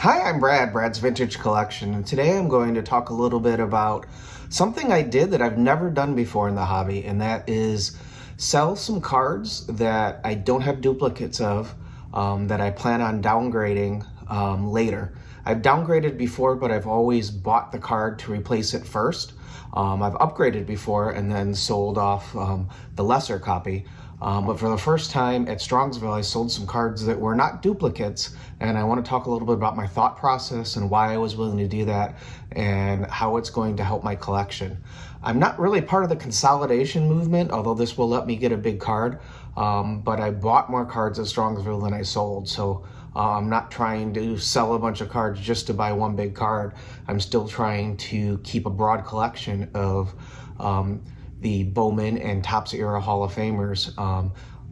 Hi, I'm Brad's Vintage Collection, and today I'm going to talk a little bit about something I did that I've never done before in the hobby, and that is sell some cards that I don't have duplicates of, that I plan on downgrading later. I've downgraded before, but I've always bought the card to replace it first. I've upgraded before and then sold off the lesser copy. But for the first time at Strongsville, I sold some cards that were not duplicates, and I want to talk a little bit about my thought process and why I was willing to do that and how it's going to help my collection. I'm not really part of the consolidation movement, although this will let me get a big card, but I bought more cards at Strongsville than I sold, so I'm not trying to sell a bunch of cards just to buy one big card. I'm still trying to keep a broad collection of the Bowman and Topps era Hall of Famers,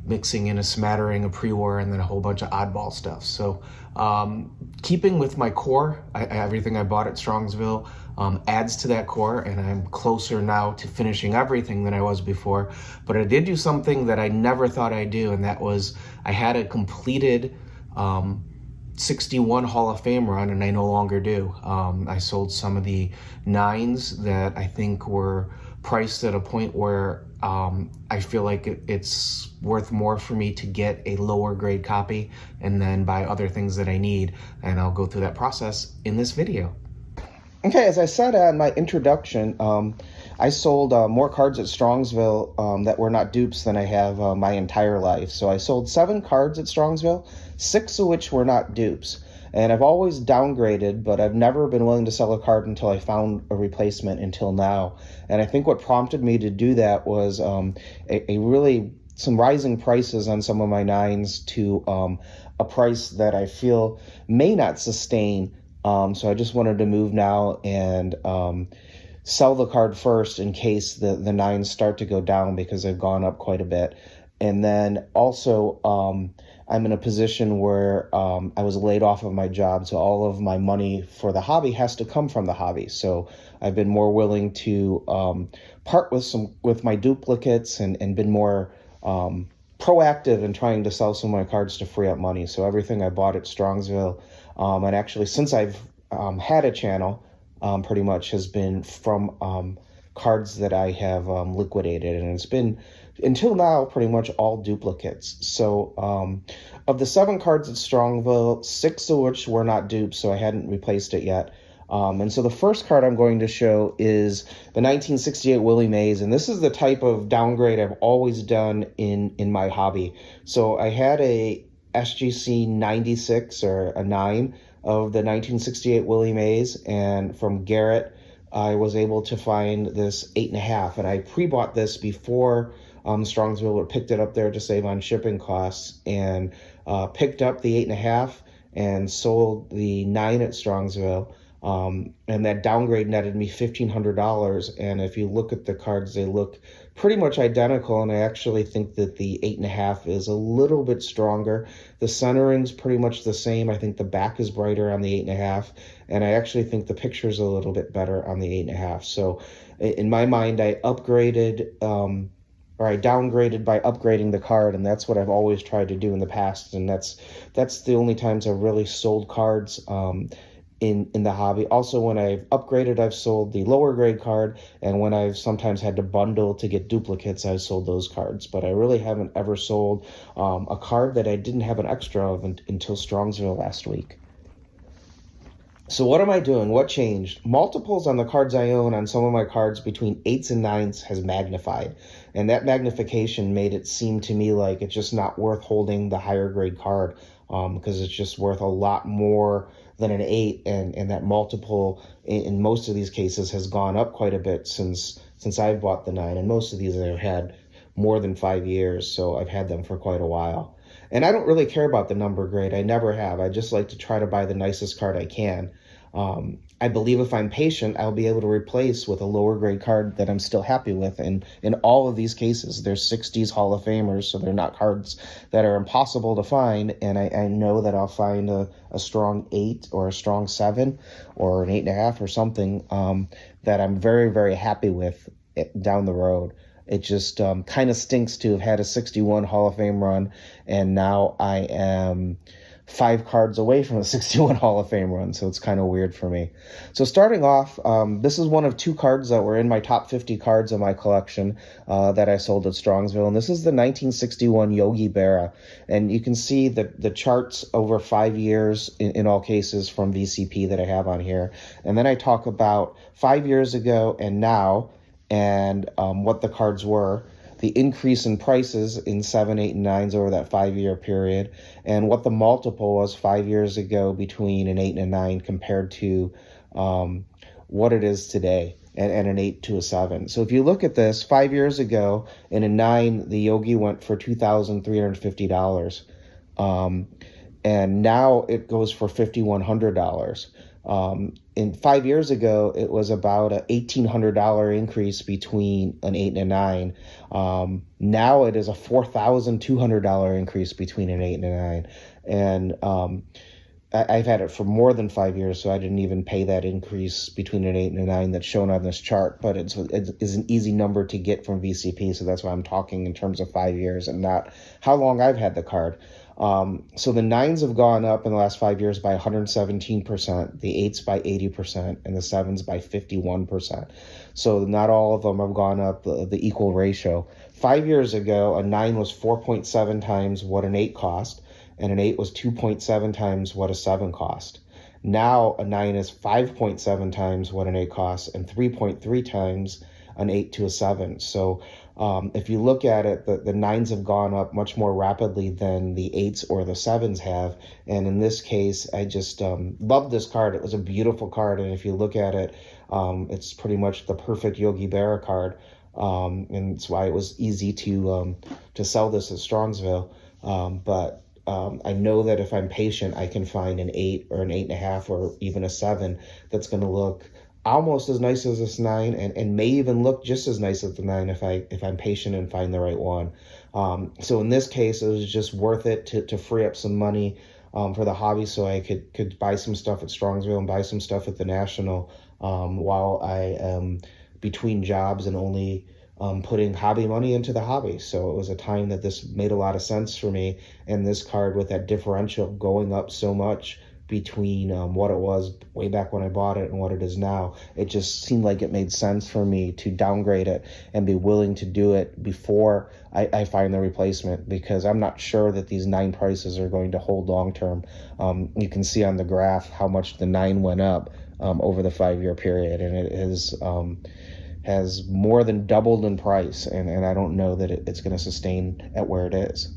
mixing in a smattering of pre-war and then a whole bunch of oddball stuff. So keeping with my core, everything I bought at Strongsville adds to that core, and I'm closer now to finishing everything than I was before. But I did do something that I never thought I'd do, and that was I had a completed 61 Hall of Fame run, and I no longer do. I sold some of the 9s that I think were priced at a point where I feel like it's worth more for me to get a lower grade copy and then buy other things that I need. And I'll go through that process in this video. Okay, as I said in my introduction, I sold more cards at Strongsville that were not dupes than I have my entire life. So I sold 7 cards at Strongsville, 6 of which were not dupes. And I've always downgraded, but I've never been willing to sell a card until I found a replacement until now. And I think what prompted me to do that was some rising prices on some of my 9s to a price that I feel may not sustain. So I just wanted to move now and sell the card first in case the 9s start to go down, because they've gone up quite a bit. And then also I'm in a position where I was laid off of my job, so all of my money for the hobby has to come from the hobby. So I've been more willing to part with my duplicates and been more proactive in trying to sell some of my cards to free up money. So everything I bought at Strongsville, and actually since I've had a channel, pretty much has been from cards that I have liquidated, and it's been until now pretty much all duplicates. So of the 7 cards at Strongsville, 6 of which were not dupes, so I hadn't replaced it yet. And so the first card I'm going to show is the 1968 Willie Mays, and this is the type of downgrade I've always done in my hobby. So I had a SGC 96 or a 9 of the 1968 Willie Mays, and from Garrett I was able to find this 8.5, and I pre-bought this before Strongsville, or picked it up there to save on shipping costs, and picked up the 8.5 and sold the 9 at Strongsville. And that downgrade netted me $1,500. And if you look at the cards, they look pretty much identical. And I actually think that the 8.5 is a little bit stronger. The centering's pretty much the same. I think the back is brighter on the 8.5. And I actually think the picture's a little bit better on the 8.5. So in my mind, I upgraded, or I downgraded by upgrading the card, and that's what I've always tried to do in the past. And that's the only times I've really sold cards in the hobby. Also, when I've upgraded, I've sold the lower grade card, and when I've sometimes had to bundle to get duplicates, I've sold those cards. But I really haven't ever sold a card that I didn't have an extra of until Strongsville last week. So what am I doing? What changed? Multiples on the cards I own on some of my cards between 8s and 9s has magnified. And that magnification made it seem to me like it's just not worth holding the higher grade card, because it's just worth a lot more than an 8. And that multiple in most of these cases has gone up quite a bit since I've bought the 9. And most of these I've had more than 5 years, so I've had them for quite a while. And I don't really care about the number grade. I never have. I just like to try to buy the nicest card I can. I believe if I'm patient, I'll be able to replace with a lower grade card that I'm still happy with. And in all of these cases, they're 60s Hall of Famers, so they're not cards that are impossible to find. And I know that I'll find a strong 8 or a strong 7 or an 8.5 or something that I'm very, very happy with down the road. It just kind of stinks to have had a 61 Hall of Fame run, and now I am 5 cards away from a 61 Hall of Fame run, so it's kind of weird for me. So starting off, this is one of 2 cards that were in my top 50 cards of my collection that I sold at Strongsville, and this is the 1961 Yogi Berra. And you can see the charts over 5 years in all cases from VCP that I have on here. And then I talk about 5 years ago and now, and what the cards were, the increase in prices in 7, 8, and 9s over that 5-year period, and what the multiple was 5 years ago between an 8 and a 9 compared to what it is today, and an 8 to a 7. So if you look at this, 5 years ago, in a 9, the Yogi went for $2,350. And now it goes for $5,100. In 5 years ago, it was about a $1,800 increase between an 8 and a 9. Now it is a $4,200 increase between an 8 and a 9. And I've had it for more than 5 years, so I didn't even pay that increase between an 8 and a 9 that's shown on this chart. But it's an easy number to get from VCP, so that's why I'm talking in terms of 5 years and not how long I've had the card. So the 9s have gone up in the last 5 years by 117%, the 8s by 80%, and the 7s by 51%. So not all of them have gone up the equal ratio. 5 years ago, a 9 was 4.7 times what an 8 cost, and an 8 was 2.7 times what a 7 cost. Now a 9 is 5.7 times what an 8 costs and 3.3 times an 8 to a 7. So if you look at it, the 9s have gone up much more rapidly than the 8s or the 7s have. And in this case, I just love this card. It was a beautiful card. And if you look at it, it's pretty much the perfect Yogi Berra card. And it's why it was easy to sell this at Strongsville. But I know that if I'm patient, I can find an 8 or an 8.5 or even a 7 that's going to look almost as nice as this 9 and may even look just as nice as the 9 if I'm patient and find the right one. So in this case, it was just worth it to free up some money for the hobby so I could buy some stuff at Strongsville and buy some stuff at the National while I am between jobs and only putting hobby money into the hobby. So it was a time that this made a lot of sense for me. And this card with that differential going up so much between what it was way back when I bought it and what it is now, it just seemed like it made sense for me to downgrade it and be willing to do it before I find the replacement, because I'm not sure that these 9 prices are going to hold long term. You can see on the graph how much the 9 went up over the 5-year period, and it has more than doubled in price, and I don't know that it's going to sustain at where it is.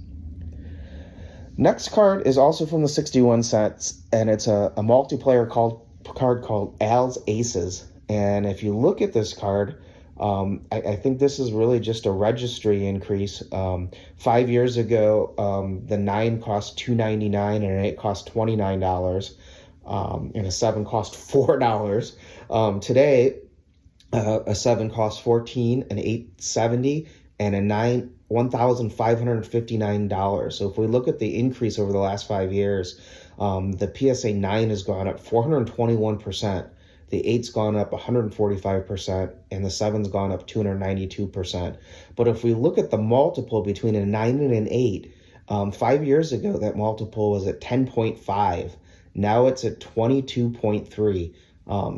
Next card is also from the 61 sets, and it's a multiplayer card called Al's Aces. And if you look at this card, I think this is really just a registry increase. 5 years ago, the 9 cost $2.99 and an 8 cost $29, and a 7 cost $4. Today, a 7 costs $14, an 8 $70, and a 9 $1,559. So if we look at the increase over the last 5 years, the PSA 9 has gone up 421%, the 8's gone up 145%, and the 7's gone up 292%. But if we look at the multiple between a 9 and an 8, 5 years ago that multiple was at 10.5. Now it's at 22.3.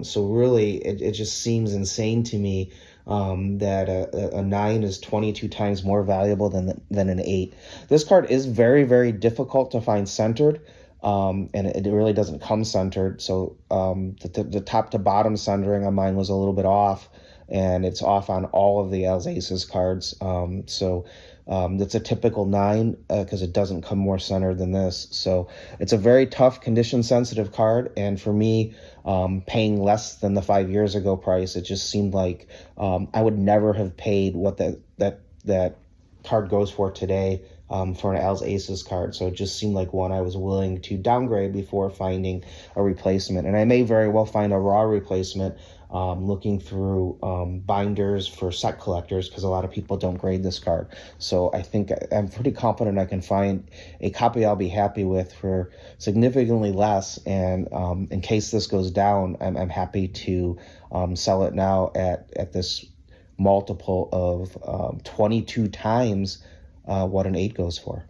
So really, it just seems insane to me that a 9 is 22 times more valuable than an 8. This card is very, very difficult to find centered, and it really doesn't come centered. So the top to bottom centering on mine was a little bit off, and it's off on all of the Al's Aces cards. So that's a typical 9 because it doesn't come more centered than this. So it's a very tough condition sensitive card, and for me, paying less than the 5 years ago price, it just seemed like I would never have paid what that card goes for today for an Al's Aces card. So it just seemed like one I was willing to downgrade before finding a replacement. And I may very well find a raw replacement looking through binders for set collectors, because a lot of people don't grade this card. So I think I'm pretty confident I can find a copy I'll be happy with for significantly less. And in case this goes down, I'm happy to sell it now at this multiple of 22 times what an 8 goes for.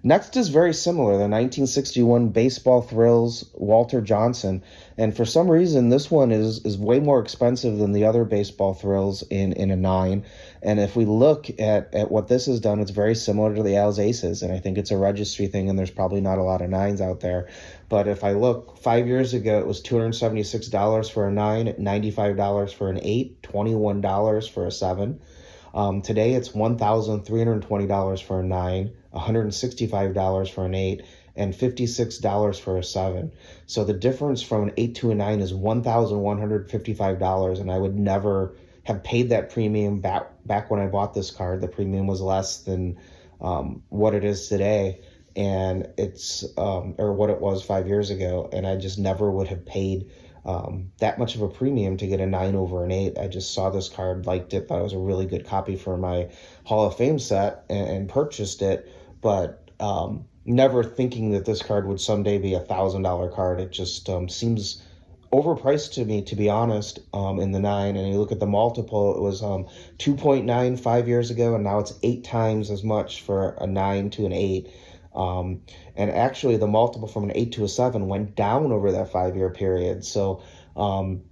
Next is very similar, the 1961 Baseball Thrills Walter Johnson. And for some reason, this one is way more expensive than the other Baseball Thrills in a 9. And if we look at what this has done, it's very similar to the Al's Aces. And I think it's a registry thing, and there's probably not a lot of 9s out there. But if I look, 5 years ago, it was $276 for a 9, $95 for an 8, $21 for a 7. Today it's $1,320 for a 9, $165 for an 8, and $56 for a 7. So the difference from an 8 to a 9 is $1,155, and I would never have paid that premium back when I bought this card. The premium was less than what it is today, and it's or what it was 5 years ago, and I just never would have paid that much of a premium to get a 9 over an 8. I just saw this card, liked it, thought it was a really good copy for my Hall of Fame set, and purchased it, but never thinking that this card would someday be $1,000 card. It just seems overpriced to me, to be honest, in the 9. And you look at the multiple, it was 2.9 5 years ago, and now it's 8 times as much for a 9 to an 8. And actually the multiple from an 8 to a 7 went down over that 5-year period. So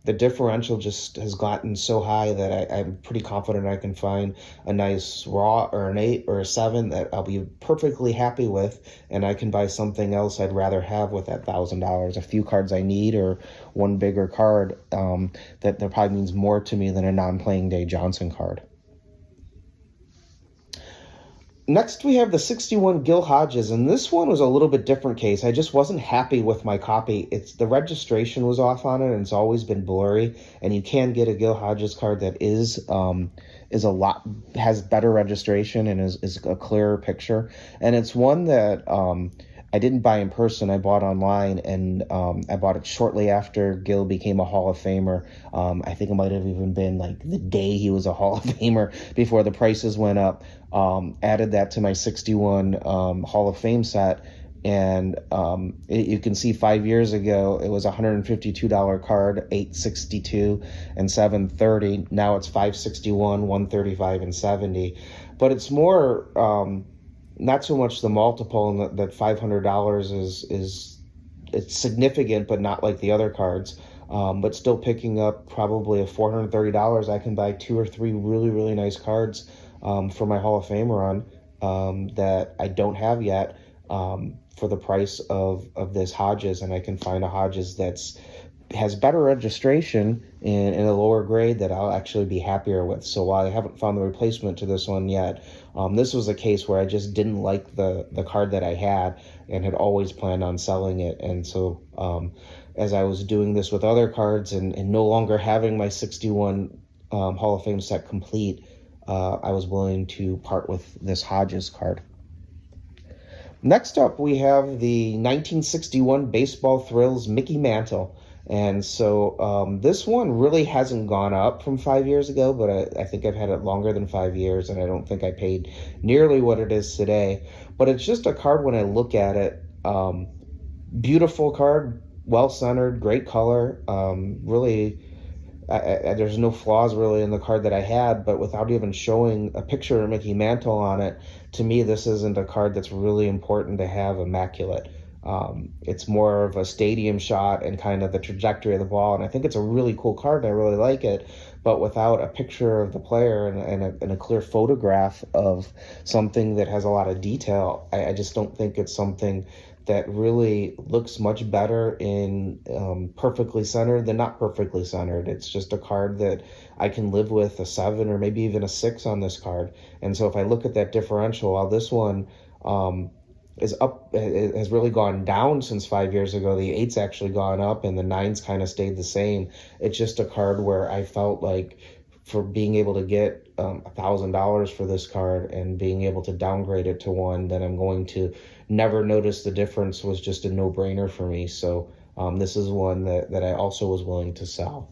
the differential just has gotten so high that I'm pretty confident I can find a nice raw or an 8 or a 7 that I'll be perfectly happy with, and I can buy something else I'd rather have with that $1,000. A few cards I need, or one bigger card that probably means more to me than a non-playing day Johnson card. Next, we have the 61 Gil Hodges, and this one was a little bit different case. I just wasn't happy with my copy. The registration was off on it, and it's always been blurry. And you can get a Gil Hodges card that has better registration and is a clearer picture. And it's one that I didn't buy in person. I bought online, and I bought it shortly after Gil became a Hall of Famer. I think it might have even been like the day he was a Hall of Famer, before the prices went up. Added that to my 61 Hall of Fame set, and you can see 5 years ago it was a $152 card, $862 and $730. Now it's $561, $135 and $70. But it's more not so much the multiple, and that $500 it's significant, but not like the other cards. But still picking up probably a $430, I can buy 2 or 3 really, really nice cards for my Hall of Fame run that I don't have yet for the price of this Hodges. And I can find a Hodges has better registration in a lower grade that I'll actually be happier with. So while I haven't found the replacement to this one yet, this was a case where I just didn't like the card that I had and had always planned on selling it. And so as I was doing this with other cards and no longer having my 61 Hall of Fame set complete, I was willing to part with this Hodges card. Next up, we have the 1961 Baseball Thrills Mickey Mantle. And so this one really hasn't gone up from 5 years ago, but I think I've had it longer than 5 years, and I don't think I paid nearly what it is today. But it's just a card, when I look at it, beautiful card, well-centered, great color, really. There's no flaws really in the card that I had, but without even showing a picture of Mickey Mantle on it, to me this isn't a card that's really important to have immaculate. It's more of a stadium shot and kind of the trajectory of the ball, and I think it's a really cool card, and I really like it, but without a picture of the player and a clear photograph of something that has a lot of detail, I just don't think it's something that really looks much better in perfectly centered than not perfectly centered. It's just a card that I can live with, a 7 or maybe even a 6 on this card. And so if I look at that differential, while this one is up, it has really gone down since 5 years ago. The 8's actually gone up, and the 9's kind of stayed the same. It's just a card where I felt like, for being able to get $1,000 for this card and being able to downgrade it to one that I'm going to never notice the difference, was just a no-brainer for me. So this is one that I also was willing to sell.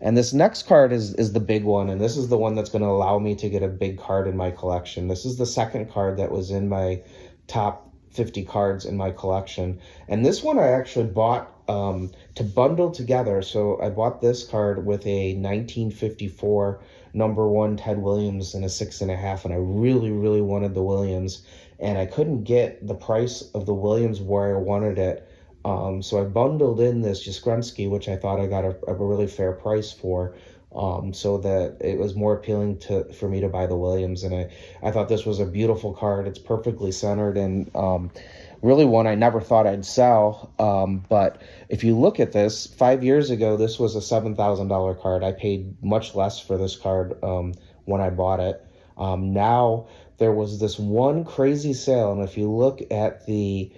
And this next card is the big one, and this is the one that's going to allow me to get a big card in my collection. This is the second card that was in my top 50 cards in my collection. And this one I actually bought to bundle together. So I bought this card with a 1954 #1 Ted Williams in a 6.5, and I really, really wanted the Williams. and I couldn't get the price of the Williams where I wanted it. So I bundled in this Yastrzemski, which I thought I got a really fair price for, so that it was more appealing for me to buy the Williams. And I thought this was a beautiful card. It's perfectly centered, and really one I never thought I'd sell. But if you look at this, 5 years ago, this was a $7,000 card. I paid much less for this card when I bought it. Now there was this one crazy sale, and if you look at the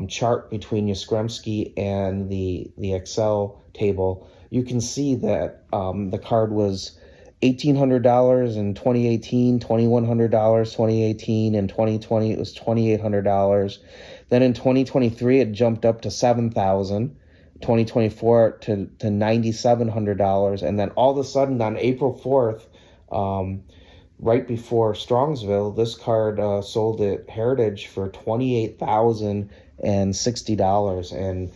chart between Yastrzemski and the Excel table, you can see that the card was $1,800 in 2018, $2,100 2018, and 2020 it was $2,800. Then in 2023 it jumped up to $7,000. 2024 to $9,700, and then all of a sudden on April 4th, right before Strongsville, this card sold at Heritage for $28,060, and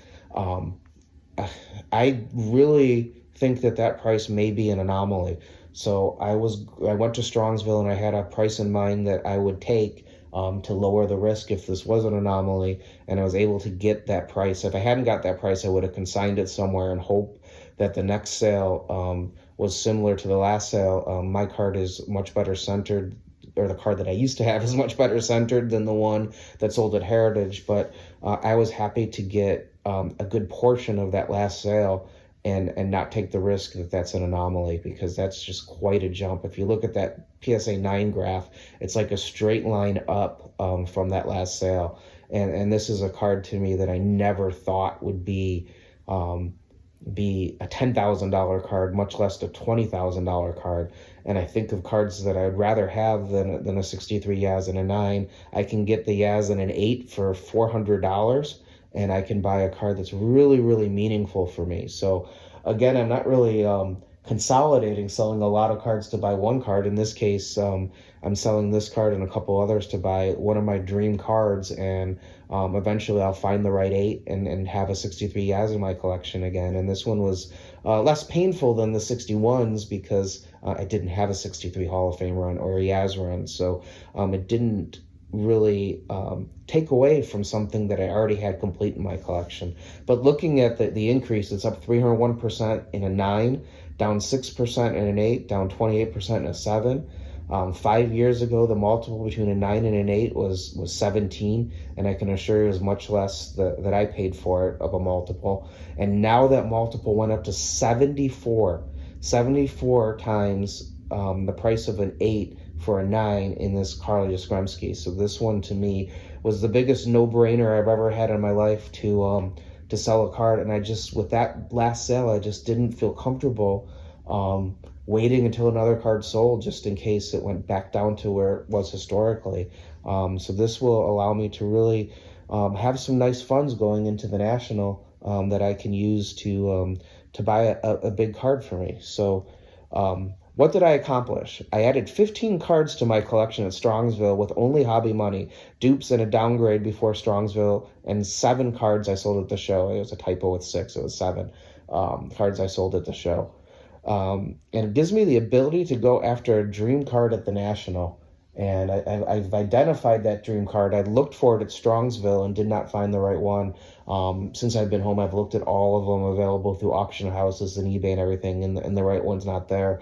I really think that price may be an anomaly. So I went to Strongsville, and I had a price in mind that I would take to lower the risk if this was an anomaly, and I was able to get that price. If I hadn't got that price, I would have consigned it somewhere and hope that the next sale was similar to the last sale. My card is much better centered, or the card that I used to have is much better centered than the one that sold at Heritage, but I was happy to get a good portion of that last sale and not take the risk that that's an anomaly, because that's just quite a jump. If you look at that PSA 9 graph, it's like a straight line up from that last sale. And this is a card to me that I never thought would be a $10,000 card, much less a $20,000 card. And I think of cards that I'd rather have than a 63 Yaz and a 9. I can get the Yaz and an 8 for $400, and I can buy a card that's really, really meaningful for me. So again, I'm not really consolidating, selling a lot of cards to buy one card. In this case, I'm selling this card and a couple others to buy one of my dream cards, and eventually I'll find the right 8 and have a 63 Yaz in my collection again. And this one was less painful than the 61s because I didn't have a 63 Hall of Fame run or a Yaz run, so it didn't really take away from something that I already had complete in my collection. But looking at the increase, it's up 301% in a 9, down 6% in an 8, down 28% in a 7. 5 years ago, the multiple between a 9 and an 8 was 17, and I can assure you it was much less that I paid for it of a multiple. And now that multiple went up to 74 times the price of an 8 for a 9 in this Carl Yastrzemski. So this one to me was the biggest no-brainer I've ever had in my life to sell a card. And I just, with that last sale, I just didn't feel comfortable waiting until another card sold, just in case it went back down to where it was historically. So this will allow me to really have some nice funds going into the National that I can use to buy a big card for me. So what did I accomplish? I added 15 cards to my collection at Strongsville with only hobby money, dupes and a downgrade before Strongsville, and 7 cards I sold at the show. It was a typo with 6, it was 7 cards I sold at the show. And it gives me the ability to go after a dream card at the National. And I've identified that dream card. I looked for it at Strongsville and did not find the right one. Since I've been home, I've looked at all of them available through auction houses and eBay and everything, and the right one's not there.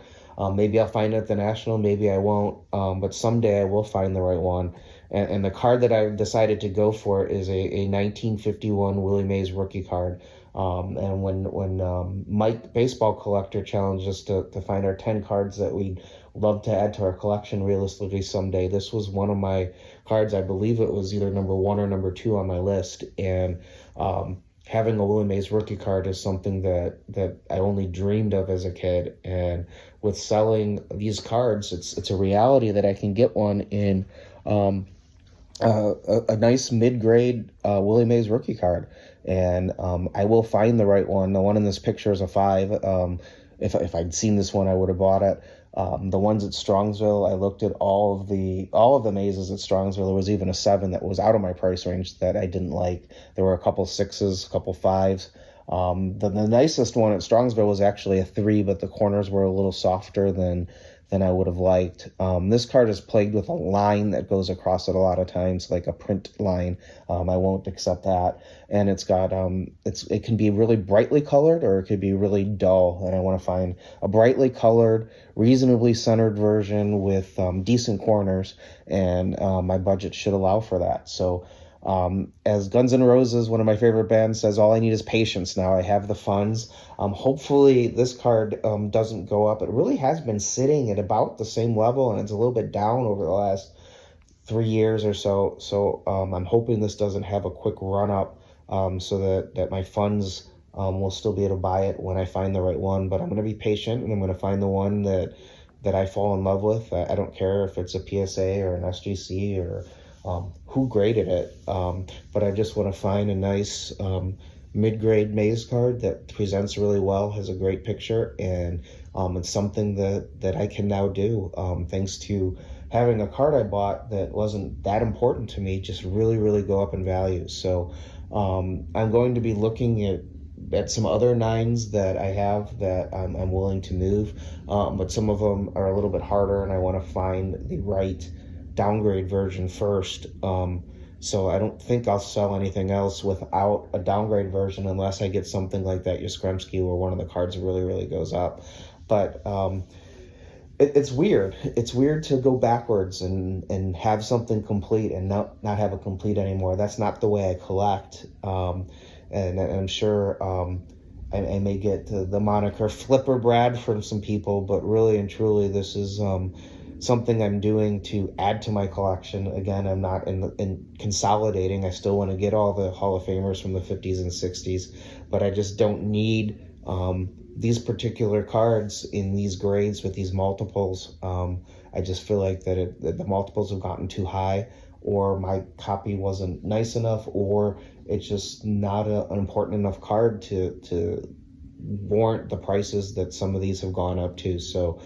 Maybe I'll find it at the National, maybe I won't, but someday I will find the right one. And the card that I've decided to go for is a 1951 Willie Mays rookie card. And when Mike, Baseball Collector, challenged us to find our 10 cards that we'd love to add to our collection realistically someday, this was one of my cards. I believe it was either number 1 or number 2 on my list. And having a Willie Mays rookie card is something that I only dreamed of as a kid. And with selling these cards, it's a reality that I can get one in a nice mid-grade Willie Mays rookie card. And I will find the right one. The one in this picture is a 5. If I'd seen this one, I would have bought it. The ones at Strongsville, I looked at all of the mazes at Strongsville. There was even a 7 that was out of my price range that I didn't like. There were a couple 6s, a couple 5s. The nicest one at Strongsville was actually a 3, but the corners were a little softer than than I would have liked. This card is plagued with a line that goes across it a lot of times, like a print line. I won't accept that. And it's got, it can be really brightly colored or it could be really dull. And I want to find a brightly colored, reasonably centered version with decent corners. And my budget should allow for that. So as Guns N' Roses, one of my favorite bands, says, all I need is patience now. I have the funds. Hopefully this card doesn't go up. It really has been sitting at about the same level, and it's a little bit down over the last 3 years or so. So I'm hoping this doesn't have a quick run up so that my funds will still be able to buy it when I find the right one. But I'm going to be patient, and I'm going to find the one that I fall in love with. I don't care if it's a PSA or an SGC or who graded it, but I just want to find a nice mid-grade maze card that presents really well, has a great picture, and it's something that I can now do thanks to having a card I bought that wasn't that important to me just really go up in value. So I'm going to be looking at some other 9s that I have that I'm willing to move, but some of them are a little bit harder, and I want to find the right downgrade version first. So I don't think I'll sell anything else without a downgrade version unless I get something like that Yastrzemski where one of the cards really goes up. But it's weird. It's weird to go backwards and have something complete and not have it complete anymore. That's not the way I collect. And I'm sure I may get the moniker Flipper Brad from some people, but really and truly this is something I'm doing to add to my collection. Again, I'm not in consolidating. I still want to get all the Hall of Famers from the 50s and 60s, but I just don't need these particular cards in these grades with these multiples. I just feel like that the multiples have gotten too high, or my copy wasn't nice enough, or it's just not an important enough card to warrant the prices that some of these have gone up to. So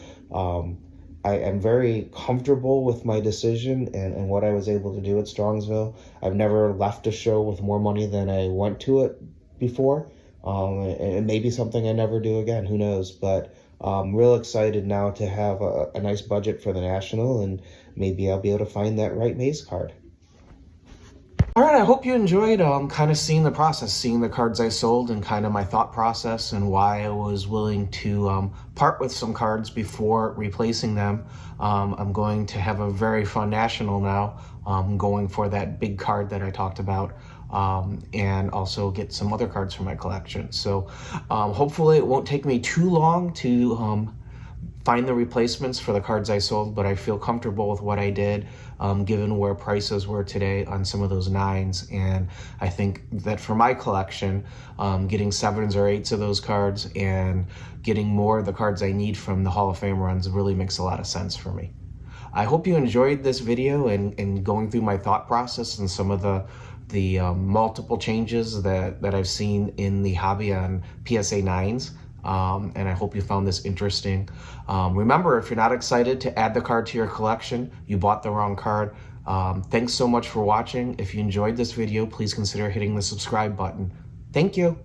I am very comfortable with my decision and what I was able to do at Strongsville. I've never left a show with more money than I went to it before. And maybe something I never do again, who knows? But I'm real excited now to have a nice budget for the National, and maybe I'll be able to find that right maze card. All right, I hope you enjoyed kind of seeing the process, seeing the cards I sold and kind of my thought process and why I was willing to part with some cards before replacing them. I'm going to have a very fun National now, going for that big card that I talked about, and also get some other cards from my collection. So hopefully it won't take me too long to find the replacements for the cards I sold, but I feel comfortable with what I did, given where prices were today on some of those 9s. And I think that for my collection, getting 7s or 8s of those cards and getting more of the cards I need from the Hall of Fame runs really makes a lot of sense for me. I hope you enjoyed this video and going through my thought process and some of the multiple changes that I've seen in the hobby on PSA 9s. And I hope you found this interesting. Remember, if you're not excited to add the card to your collection, you bought the wrong card. Thanks so much for watching. If you enjoyed this video, please consider hitting the subscribe button. Thank you.